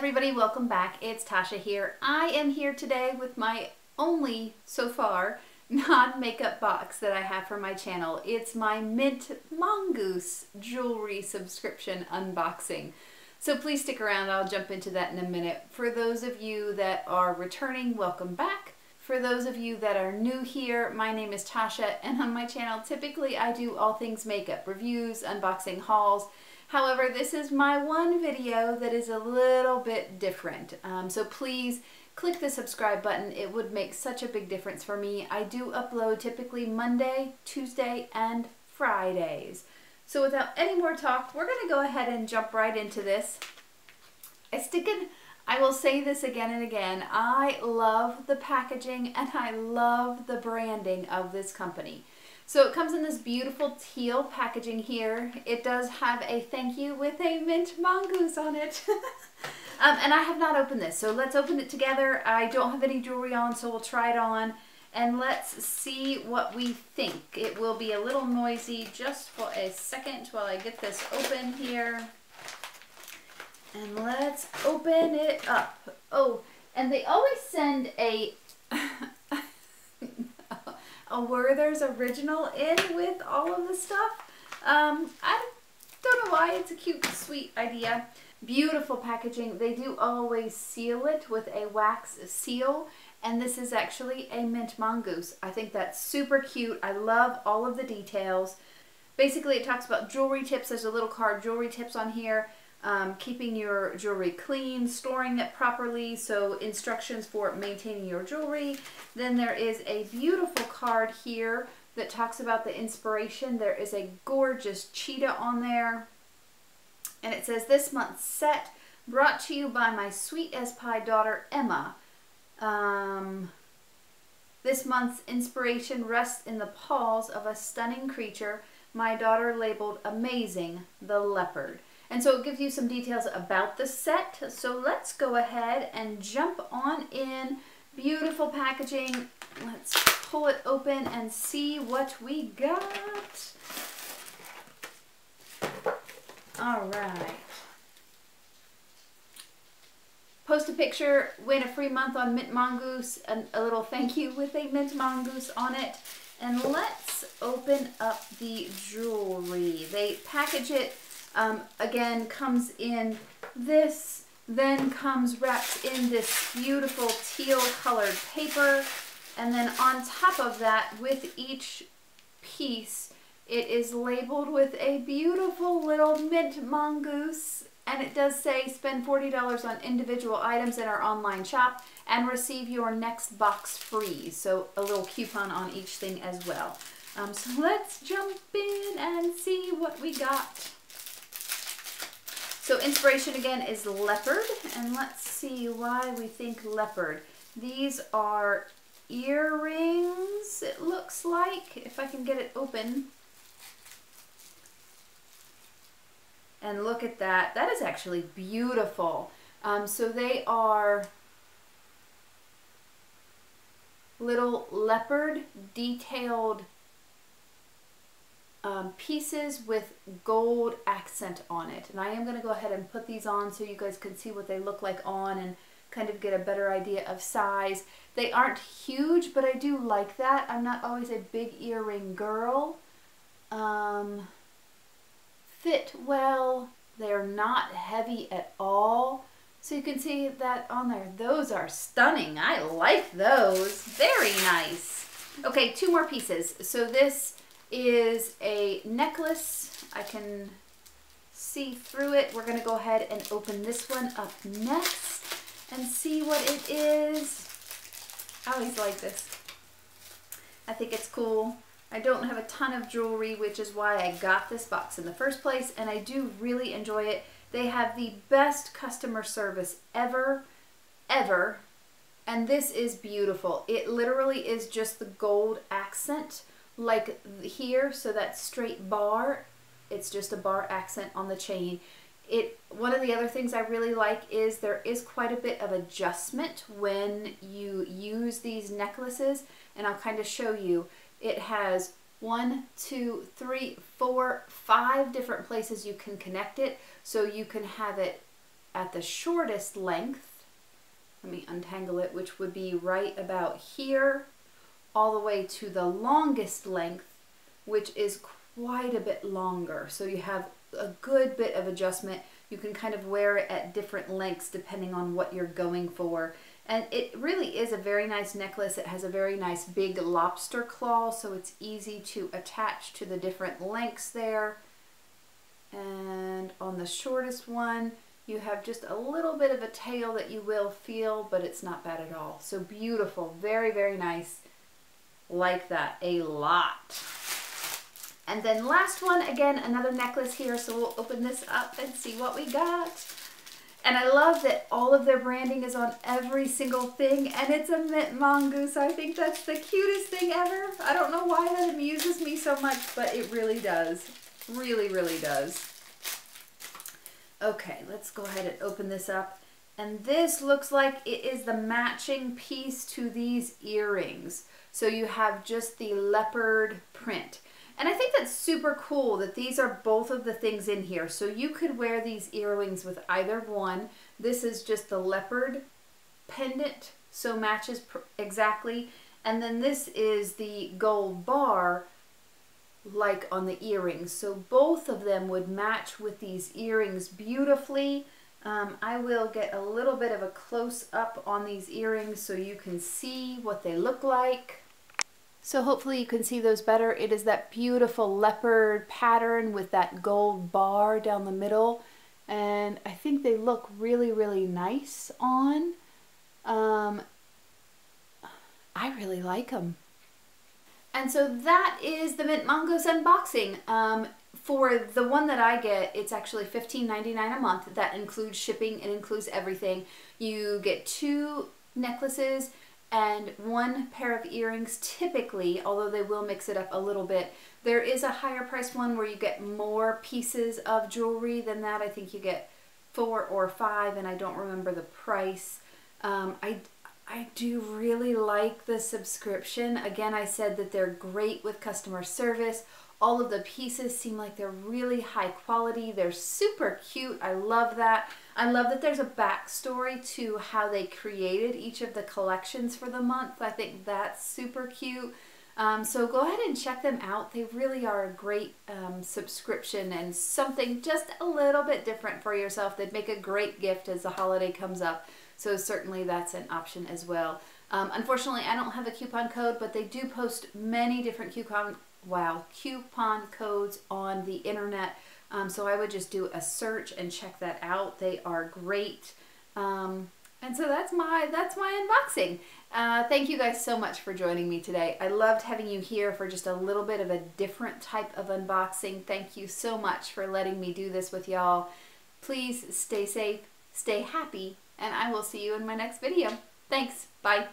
everybody, welcome back. It's Tasha here. I am here today with my only, so far, non-makeup box that I have for my channel. It's my Mint Mongoose jewelry subscription unboxing. So please stick around, I'll jump into that in a minute. For those of you that are returning, welcome back. For those of you that are new here, my name is Tasha, and on my channel typically I do all things makeup, reviews, unboxing, hauls. However, this is my one video that is a little bit different. So please click the subscribe button. It would make such a big difference for me. I do upload typically Monday, Tuesday, and Fridays. So without any more talk, we're going to go ahead and jump right into this. I will say this again and again. I love the packaging and I love the branding of this company. So it comes in this beautiful teal packaging here. It does have a thank you with a mint mongoose on it. And I have not opened this, so let's open it together. I don't have any jewelry on, so we'll try it on. And let's see what we think. It will be a little noisy just for a second while I get this open here. And let's open it up. Oh, and they always send a Werther's original in with all of the stuff. I don't know why. It's a cute, sweet idea. Beautiful packaging. They do always seal it with a wax seal, and this is actually a mint mongoose. I think that's super cute. I love all of the details. Basically, it talks about jewelry tips. There's a little card, jewelry tips on here. Keeping your jewelry clean, storing it properly, so instructions for maintaining your jewelry. Then there is a beautiful card here that talks about the inspiration. There is a gorgeous cheetah on there, and it says, "This month's set brought to you by my sweet as pie daughter Emma. This month's inspiration rests in the paws of a stunning creature my daughter labeled Amazing, the leopard." And so it gives you some details about the set. So let's go ahead and jump on in. Beautiful packaging. Let's pull it open and see what we got. All right. Post a picture, win a free month on Mint Mongoose, and a little thank you with a Mint Mongoose on it. And let's open up the jewelry. They package it. Again, comes in this, then comes wrapped in this beautiful teal colored paper, and then on top of that, with each piece, it is labeled with a beautiful little mint mongoose, and it does say spend $40 on individual items in our online shop and receive your next box free. So a little coupon on each thing as well. So let's jump in and see what we got. So inspiration again is leopard, and let's see why we think leopard. These are earrings, it looks like, if I can get it open. And look at that. That is actually beautiful. So they are little leopard detailed pieces with gold accent on it. And I am going to go ahead and put these on so you guys can see what they look like on and kind of get a better idea of size. They aren't huge, but I do like that. I'm not always a big earring girl. Fit well. They're not heavy at all. So you can see that on there. Those are stunning. I like those. Very nice. Okay, two more pieces. So this is a necklace. I can see through it. We're going to go ahead and open this one up next and see what it is. I always like this. I think it's cool. I don't have a ton of jewelry, which is why I got this box in the first place, and I do really enjoy it. They have the best customer service ever, and this is beautiful. It literally is just the gold accent like here, so that straight bar, it's just a bar accent on the chain. One of the other things I really like is there is quite a bit of adjustment when you use these necklaces, and I'll kind of show you. It has 1, 2, 3, 4, 5 different places you can connect it, so you can have it at the shortest length, let me untangle it, which would be right about here, all the way to the longest length, which is quite a bit longer. So you have a good bit of adjustment. You can kind of wear it at different lengths depending on what you're going for. And it really is a very nice necklace. It has a very nice big lobster claw, so it's easy to attach to the different lengths there. And on the shortest one, you have just a little bit of a tail that you will feel, but it's not bad at all. So beautiful, very, very nice. Like that a lot. And then last one, again, another necklace here. So we'll open this up and see what we got. And I love that all of their branding is on every single thing, and it's a mint mongoose. I think that's the cutest thing ever. I don't know why that amuses me so much, but it really does. Really, really does. Okay, let's go ahead and open this up. And this looks like it is the matching piece to these earrings. So you have just the leopard print. And I think that's super cool that these are both of the things in here. So you could wear these earrings with either one. This is just the leopard pendant, so matches exactly. And then this is the gold bar, like on the earrings. So both of them would match with these earrings beautifully. I will get a little bit of a close up on these earrings so you can see what they look like. So hopefully you can see those better. It is that beautiful leopard pattern with that gold bar down the middle. And I think they look really, really nice on. I really like them. And so that is the Mint Mongoose unboxing. For the one that I get, it's actually $15.99 a month. That includes shipping, it includes everything. You get 2 necklaces and 1 pair of earrings typically, although they will mix it up a little bit. There is a higher priced one where you get more pieces of jewelry than that. I think you get 4 or 5, and I don't remember the price. I do really like the subscription. Again, I said that they're great with customer service. All of the pieces seem like they're really high quality. They're super cute. I love that. I love that there's a backstory to how they created each of the collections for the month. I think that's super cute. So go ahead and check them out. They really are a great subscription and something just a little bit different for yourself. They'd make a great gift as the holiday comes up. So certainly that's an option as well. Unfortunately, I don't have a coupon code, but they do post many different coupon codes on the internet. So I would just do a search and check that out. They are great. And so that's my unboxing. Thank you guys so much for joining me today. I loved having you here for just a little bit of a different type of unboxing. Thank you so much for letting me do this with y'all. Please stay safe, stay happy, and I will see you in my next video. Thanks. Bye.